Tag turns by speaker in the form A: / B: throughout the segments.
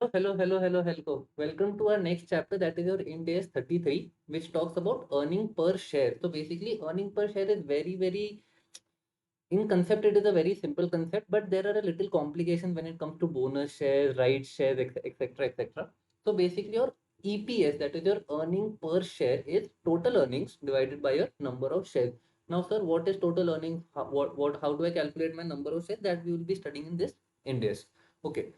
A: Hello. Welcome to our next chapter, that is your IND AS 33, which talks about earning per share. So basically, earning per share is very, in concept, it is a very simple concept, but there are a little complications when it comes to bonus shares, right shares, etc. So basically, your EPS, that is your earning per share, is total earnings divided by your number of shares. Now, sir, what is total earnings? How do I calculate my number of shares? That we will be studying in this IND AS. Okay.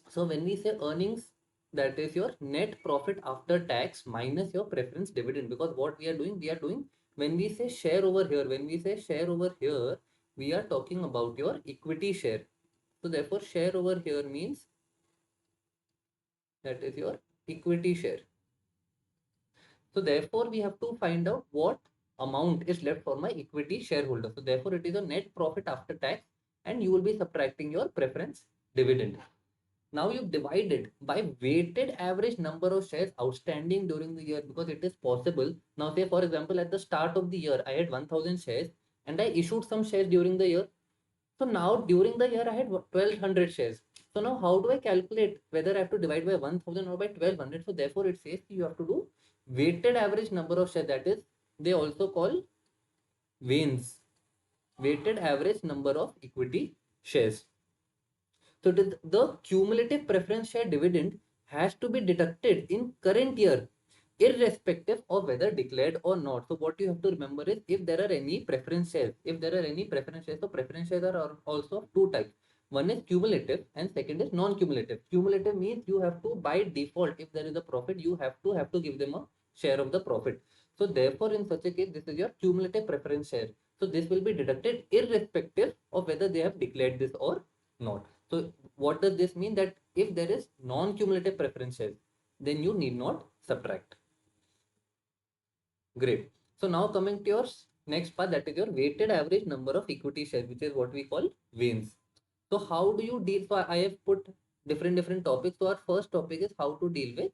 A: So when we say earnings, that is your net profit after tax minus your preference dividend. Because what we are doing when we say share over here, we are talking about your equity share. So therefore, share over here means that is your equity share. So therefore, we have to find out what amount is left for my equity shareholder. So therefore, it is a net profit after tax, and you will be subtracting your preference dividend. Now you divide it by weighted average number of shares outstanding during the year, because it is possible. Now, say for example, at the start of the year, I had 1000 shares and I issued some shares during the year. So now during the year, I had 1200 shares. So now how do I calculate whether I have to divide by 1000 or by 1200? So therefore, it says you have to do weighted average number of shares. That is, they also call WANES, weighted average number of equity shares. So the cumulative preference share dividend has to be deducted in current year, irrespective of whether declared or not. So what you have to remember is, if there are any preference shares, so preference shares are also of two types. One is cumulative and second is non-cumulative. Cumulative means you have to, by default, if there is a profit, you have to give them a share of the profit. So therefore, in such a case, this is your cumulative preference share. So this will be deducted irrespective of whether they have declared this or not. So what does this mean? That if there is non-cumulative preference shares, then you need not subtract. Great. So now coming to your next part, that is your weighted average number of equity shares, which is what we call WANES. So how do you deal? So I have put different topics. So our first topic is how to deal with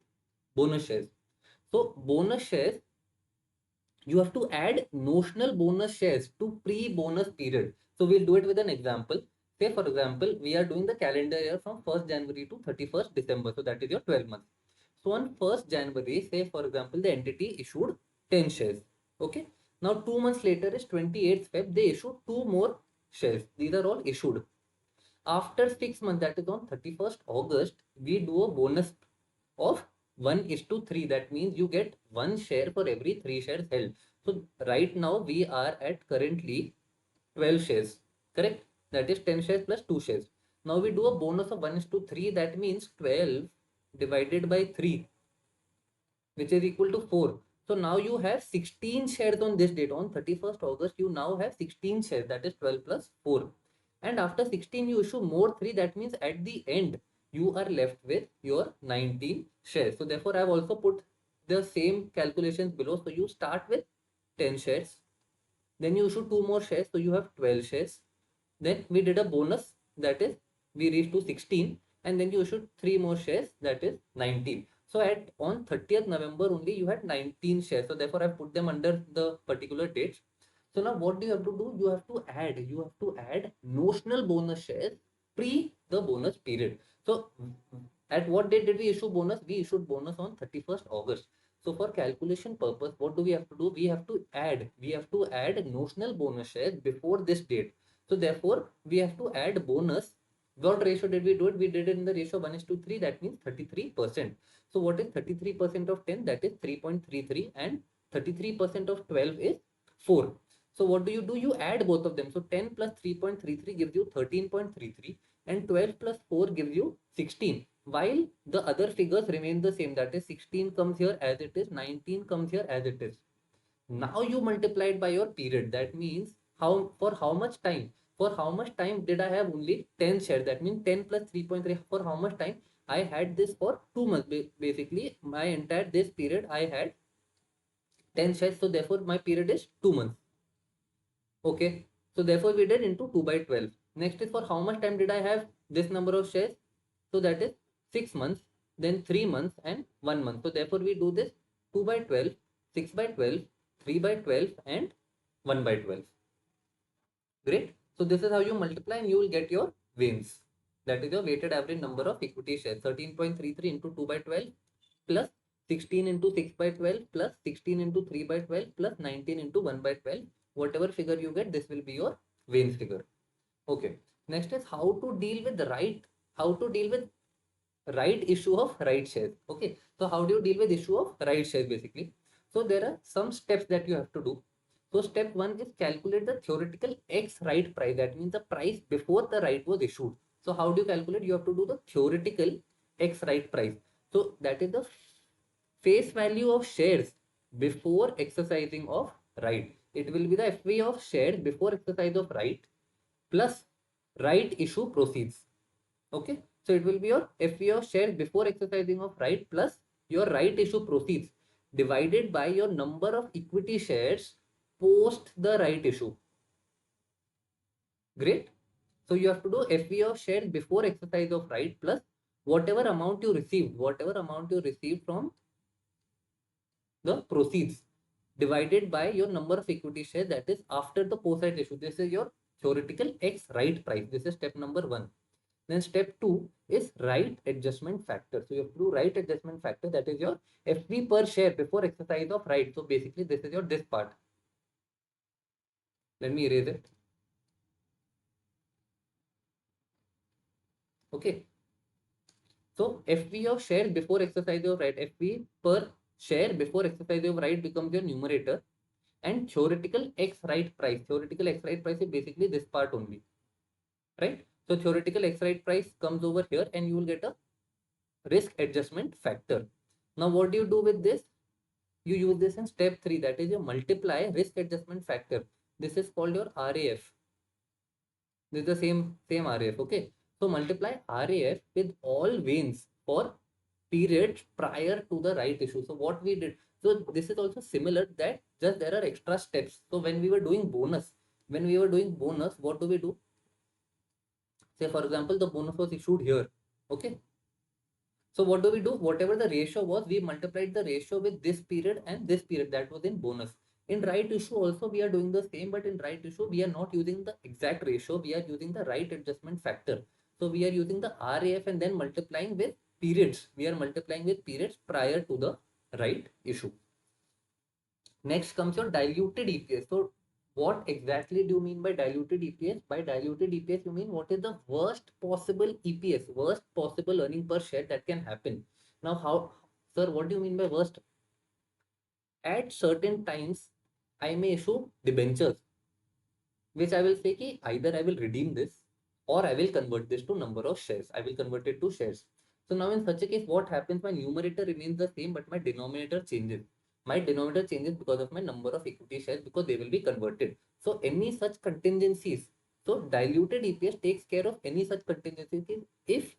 A: bonus shares. So bonus shares, you have to add notional bonus shares to pre-bonus period. So we'll do it with an example. Say for example, we are doing the calendar year from 1st January to 31st December. So that is your 12 months. So on 1st January, say for example, the entity issued 10 shares. Okay. Now 2 months later is 28th Feb. They issued two more shares. These are all issued. After 6 months, that is on 31st August, we do a bonus of 1:3. That means you get one share for every three shares held. So right now we are at currently 12 shares, correct? That is 10 shares plus 2 shares. Now we do a bonus of 1:3. That means 12 divided by 3, which is equal to 4. So now you have 16 shares on this date. On 31st August, you now have 16 shares. That is 12 plus 4. And after 16, you issue more 3. That means at the end, you are left with your 19 shares. So therefore, I have also put the same calculations below. So you start with 10 shares. Then you issue two more shares. So you have 12 shares. Then we did a bonus. That is, we reached to 16. And then you issued three more shares. That is 19. So at on 30th November only you had 19 shares. So therefore I put them under the particular dates. So now what do you have to do? You have to add notional bonus shares pre the bonus period. So at what date did we issue bonus? We issued bonus on 31st August. So for calculation purpose, what do we have to do? We have to add notional bonus shares before this date. So therefore we have to add bonus. What ratio did we do it? We did it in the ratio 1:3. That means 33%. So what is 33% of 10? That is 3.33, and 33% of 12 is 4. So what do? You add both of them. So 10 plus 3.33 gives you 13.33, and 12 plus 4 gives you 16. While the other figures remain the same, that is 16 comes here as it is, 19 comes here as it is. Now you multiply it by your period. That means how much time? For how much time did I have only 10 shares? That means 10 plus 3.3. For how much time? I had this for 2 months. Basically, my entire this period I had 10 shares. So therefore, my period is 2 months. Okay. So therefore, we did into 2 by 12. Next is, for how much time did I have this number of shares? So that is 6 months, then 3 months, and 1 month. So therefore, we do this 2 by 12, 6 by 12, 3 by 12, and 1 by 12. Great. So this is how you multiply and you will get your WANES. That is your weighted average number of equity shares. 13.33 into 2 by 12 plus 16 into 6 by 12 plus 16 into 3 by 12 plus 19 into 1 by 12. Whatever figure you get, this will be your Wayne's figure. Okay. Next is how to deal with right issue of right shares. Okay. So how do you deal with issue of right shares basically? So there are some steps that you have to do. So step one is calculate the theoretical X right price. That means the price before the right was issued. So how do you calculate? You have to do the theoretical X right price. So that is the face value of shares before exercising of right. It will be the FV of shares before exercise of right plus right issue proceeds. Okay, so it will be your FV of shares before exercising of right plus your right issue proceeds divided by your number of equity shares post the right issue. Great. So you have to do FV of shares before exercise of right plus whatever amount you received from the proceeds divided by your number of equity shares, that is after the post right issue. This is your theoretical X right price. This is step number one. Then step two is right adjustment factor. So you have to do right adjustment factor, that is your FV per share before exercise of right. So basically this is your this part. Let me erase it. Okay. So FV of shares before exercise of right, FV per share before exercise of right becomes your numerator, and theoretical X right price. Theoretical X right price is basically this part only, right? So theoretical X right price comes over here and you will get a risk adjustment factor. Now what do you do with this? You use this in step 3, that is you multiply risk adjustment factor. This is called your RAF. This is the same RAF. Okay. So multiply RAF with all Waynes for periods prior to the right issue. So what we did, so this is also similar, that just there are extra steps. So when we were doing bonus, what do we do? Say for example, the bonus was issued here. Okay. So what do we do? Whatever the ratio was, we multiplied the ratio with this period and this period, that was in bonus. In right issue also we are doing the same, but in right issue we are not using the exact ratio, we are using the right adjustment factor. So we are using the RAF and then multiplying with periods. We are multiplying with periods prior to the right issue. Next comes your diluted EPS. So what exactly do you mean by diluted EPS? By diluted EPS, you mean what is the worst possible EPS, worst possible earning per share that can happen. Now, how, sir, what do you mean by worst? At certain times, I may issue debentures, which I will say ki either I will redeem this or I will convert this to number of shares. I will convert it to shares. So now in such a case, what happens? My numerator remains the same, but my denominator changes. My denominator changes because of my number of equity shares, because they will be converted. So any such contingencies. So diluted EPS takes care of any such contingencies. If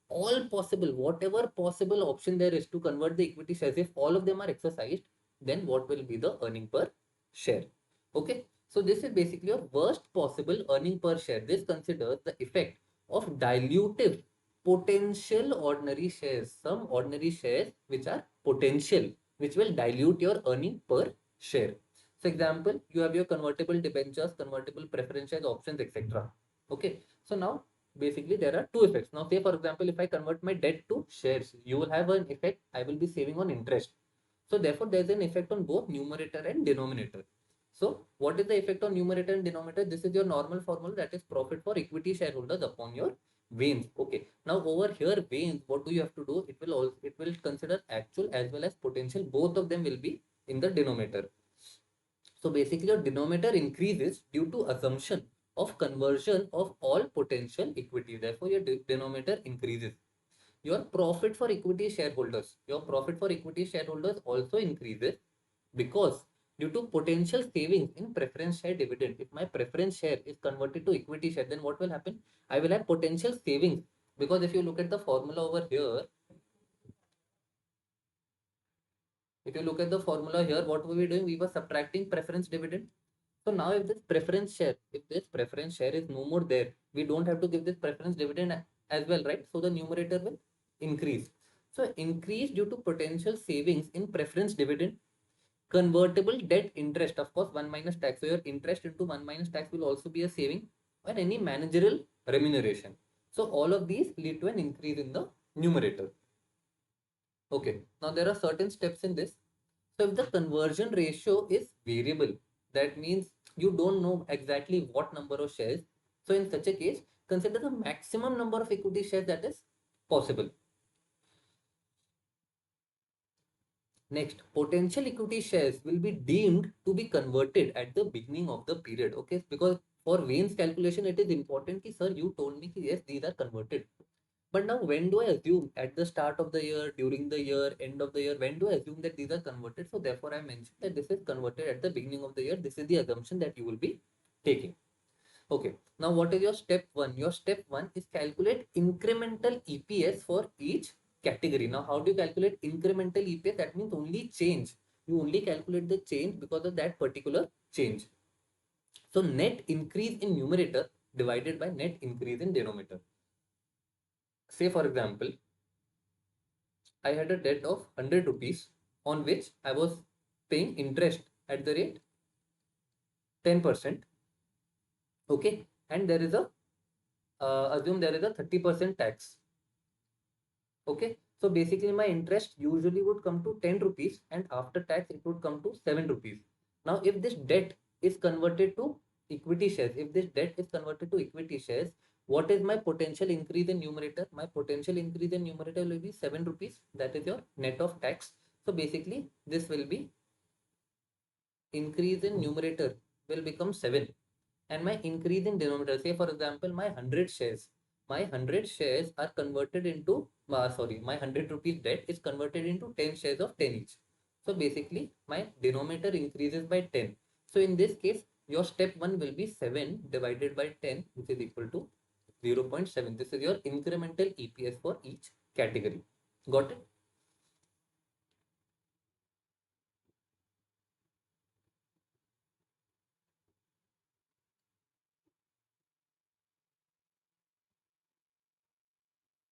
A: all possible, whatever possible option there is to convert the equity shares, if all of them are exercised, then what will be the earning per share? Okay. So this is basically your worst possible earning per share. This considers the effect of dilutive potential ordinary shares. Some ordinary shares which are potential, which will dilute your earning per share. So example, you have your convertible debentures, convertible preference shares, options, etc. Okay. So now basically there are two effects. Now say for example, if I convert my debt to shares, you will have an effect. I will be saving on interest. So therefore there is an effect on both numerator and denominator. So what is the effect on numerator and denominator? This is your normal formula, that is profit for equity shareholders upon your Waynes. Okay. Now over here Waynes, what do you have to do? It will consider actual as well as potential. Both of them will be in the denominator. So basically your denominator increases due to assumption of conversion of all potential equity. Therefore your denominator increases. Your profit for equity shareholders, also increases because due to potential savings in preference share dividend. If my preference share is converted to equity share, then what will happen? I will have potential savings, because if you look at the formula over here, what were we doing? We were subtracting preference dividend. So now if this preference share is no more there, we don't have to give this preference dividend as well, right? So the numerator will increase. So increase due to potential savings in preference dividend, convertible debt interest, of course, 1 minus tax. So your interest into 1 minus tax will also be a saving, or any managerial remuneration. So all of these lead to an increase in the numerator. Okay, now there are certain steps in this. So if the conversion ratio is variable, that means you don't know exactly what number of shares. So in such a case, consider the maximum number of equity shares that is possible. Next, potential equity shares will be deemed to be converted at the beginning of the period. Okay, because for Wayne's calculation, it is important कि sir, you told me कि yes, these are converted. But now, when do I assume? At the start of the year, during the year, end of the year, when do I assume that these are converted? So therefore, I mentioned that this is converted at the beginning of the year. This is the assumption that you will be taking. Okay. Now, what is your step one? Your step one is calculate incremental EPS for each category. Now, how do you calculate incremental EPS? That means only change. You only calculate the change because of that particular change. So net increase in numerator divided by net increase in denominator. Say for example, I had a debt of 100 rupees on which I was paying interest at the rate 10%. Okay. And there is a, assume there is a 30% tax. Okay. So basically my interest usually would come to 10 rupees and after tax it would come to 7 rupees. Now if this debt is converted to equity shares, if this debt is converted to equity shares, what is my potential increase in numerator? My potential increase in numerator will be 7 rupees. That is your net of tax. So basically this will be increase in numerator will become 7 and my increase in denominator, say for example my 100 shares, my 100 shares are converted into my 100 rupees debt is converted into 10 shares of 10 each. So basically my denominator increases by 10. So in this case your step 1 will be 7 divided by 10, which is equal to 0.7. This is your incremental EPS for each category. Got it?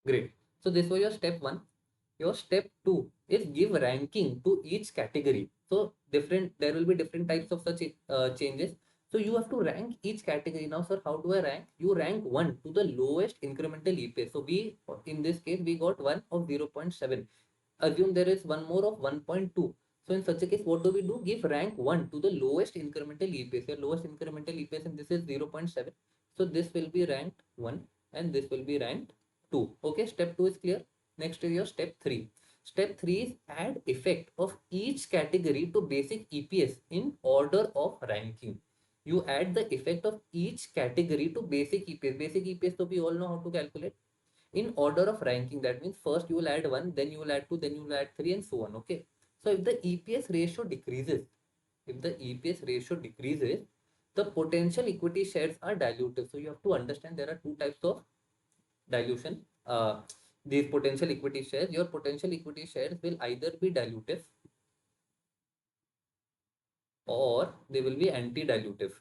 A: Great. So this was your step 1. Your step 2 is give ranking to each category. So there will be different types of such changes. So you have to rank each category. Now, sir, how do I rank? You rank 1 to the lowest incremental EPS. So in this case, we got 1 of 0.7. Assume there is one more of 1.2. So in such a case, what do we do? Give rank 1 to the lowest incremental EPS. Your lowest incremental EPS and this is 0.7. So this will be ranked 1 and this will be ranked 2. Okay, step 2 is clear. Next is your step 3. Step 3 is add effect of each category to basic EPS in order of ranking. You add the effect of each category to basic EPS. Basic EPS, so we all know how to calculate in order of ranking. That means first you will add 1, then you will add 2, then you will add 3 and so on. Okay. So if the EPS ratio decreases, the potential equity shares are dilutive. So you have to understand there are two types of dilution. These potential equity shares, your potential equity shares will either be dilutive or they will be anti-dilutive.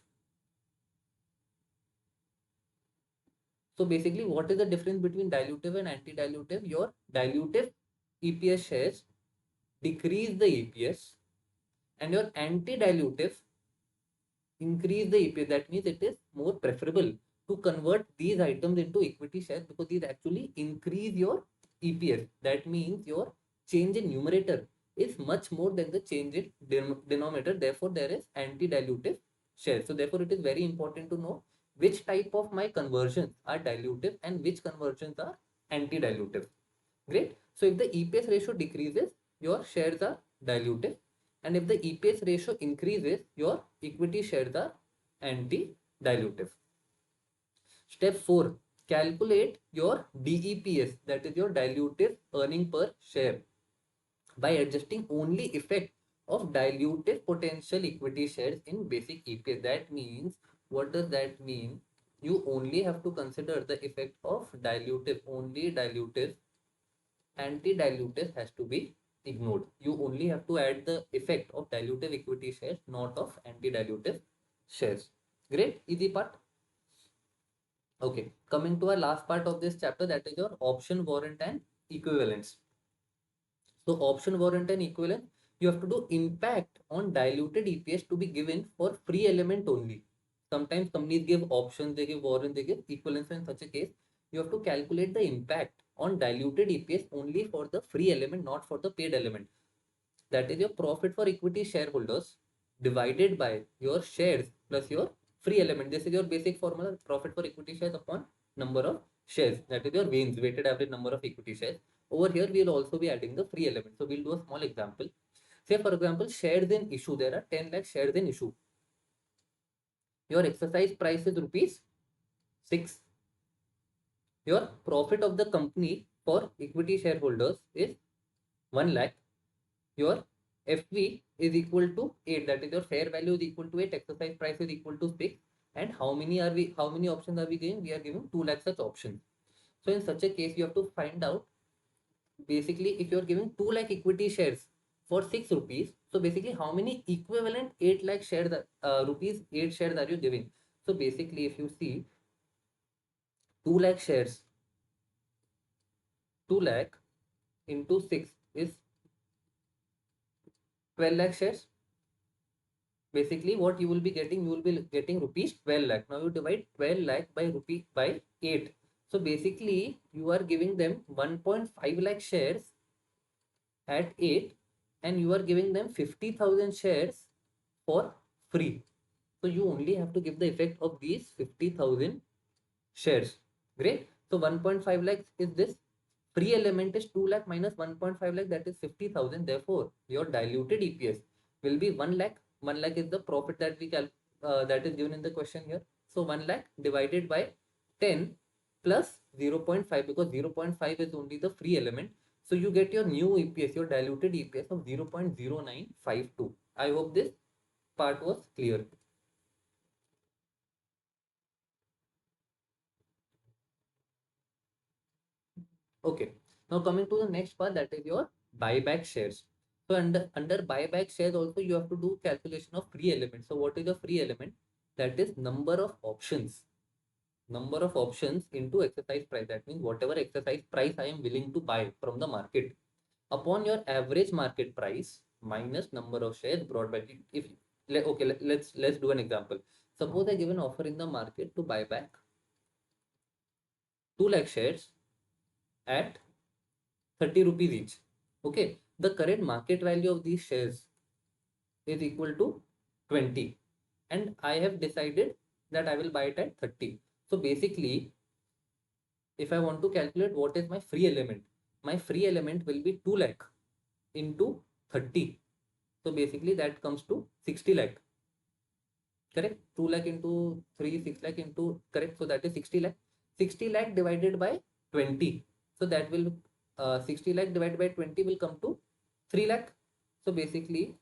A: So basically, what is the difference between dilutive and anti-dilutive? Your dilutive EPS shares decrease the EPS and your anti-dilutive increase the EPS. That means it is more preferable to convert these items into equity shares because these actually increase your EPS. That means your change in numerator is much more than the change in denominator. Therefore, there is anti-dilutive shares. So therefore, it is very important to know which type of my conversions are dilutive and which conversions are anti-dilutive. Great. So if the EPS ratio decreases, your shares are dilutive. And if the EPS ratio increases, your equity shares are anti-dilutive. Step 4. Calculate your DEPS, that is your dilutive earning per share, by adjusting only effect of dilutive potential equity shares in basic EPS. That means, what does that mean? You only have to consider the effect of dilutive, only dilutive. Anti-dilutive has to be ignored. You only have to add the effect of dilutive equity shares, not of anti-dilutive shares. Great, easy part. Okay, coming to our last part of this chapter, that is your option, warrant and equivalence. So option, warrant and equivalent, you have to do impact on diluted EPS to be given for free element only. Sometimes companies give options, they give warrant, they give equivalence. In such a case, you have to calculate the impact on diluted EPS only for the free element, not for the paid element. That is your profit for equity shareholders divided by your shares plus your free element. This is your basic formula, profit for equity shares upon number of shares. That is your VANS, weighted average number of equity shares. Over here, we'll also be adding the free element. So we'll do a small example. Say, for example, shares in issue. There are 10 lakh shares in issue. Your exercise price is rupees 6. Your profit of the company for equity shareholders is 1 lakh. Your FV is equal to 8. That is, your fair value is equal to 8. Exercise price is equal to 6. And how many options are we giving? We are giving 2 lakh such options. So in such a case, you have to find out, basically, if you are giving 2 lakh equity shares for 6 rupees, so basically how many equivalent 8 lakh shares, rupees 8 shares are you giving? So basically, if you see 2 lakh shares, 2 lakh into 6 is 12 lakh shares. Basically, what you will be getting, you will be getting rupees 12 lakh. Now you divide 12 lakh by 8. So basically, you are giving them 1.5 lakh shares at 8, and you are giving them 50,000 shares for free. So you only have to give the effect of these 50,000 shares. Great. So 1.5 lakhs is this. Free element is 2 lakh minus 1.5 lakh, that is 50,000. Therefore, your diluted EPS will be 1 lakh. 1 lakh is the profit that that is given in the question here. So 1 lakh divided by 10 plus 0.5, because 0.5 is only the free element. So you get your new EPS, your diluted EPS of 0.0952. I hope this part was clear. Okay. Now coming to the next part, that is your buyback shares. So under buyback shares also, you have to do calculation of free element. So what is the free element? That is number of options. Number of options into exercise price. That means whatever exercise price I am willing to buy from the market upon your average market price minus number of shares brought back. If okay, let's do an example. Suppose I give an offer in the market to buy back 2 lakh shares at 30 rupees each. Okay, the current market value of these shares is equal to 20, and I have decided that I will buy it at 30. So basically, if I want to calculate what is my free element will be 2 lakh into 30. So basically, that comes to 60 lakh. Correct? 2 lakh into 3, 6 lakh into, correct? So that is 60 lakh. 60 lakh divided by 20. So that will 60 lakh divided by 20 will come to 3 lakh. So basically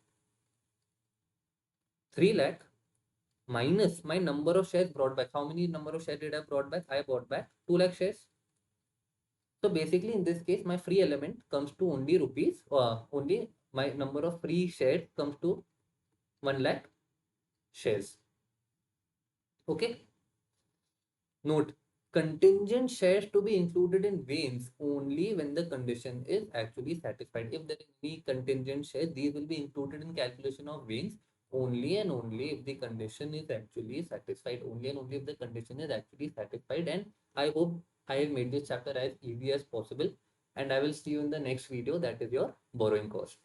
A: 3 lakh minus my number of shares brought back. How many number of shares did I brought back? I brought back 2 lakh shares. So basically in this case, my free element comes to only rupees, only my number of free shares comes to 1 lakh shares. Okay. Note, contingent shares to be included in veins only when the condition is actually satisfied. If there is any contingent share, these will be included in calculation of veins only and only if the condition is actually satisfied. Only and only if the condition is actually satisfied. And I hope I have made this chapter as easy as possible. And I will see you in the next video, that is your borrowing cost.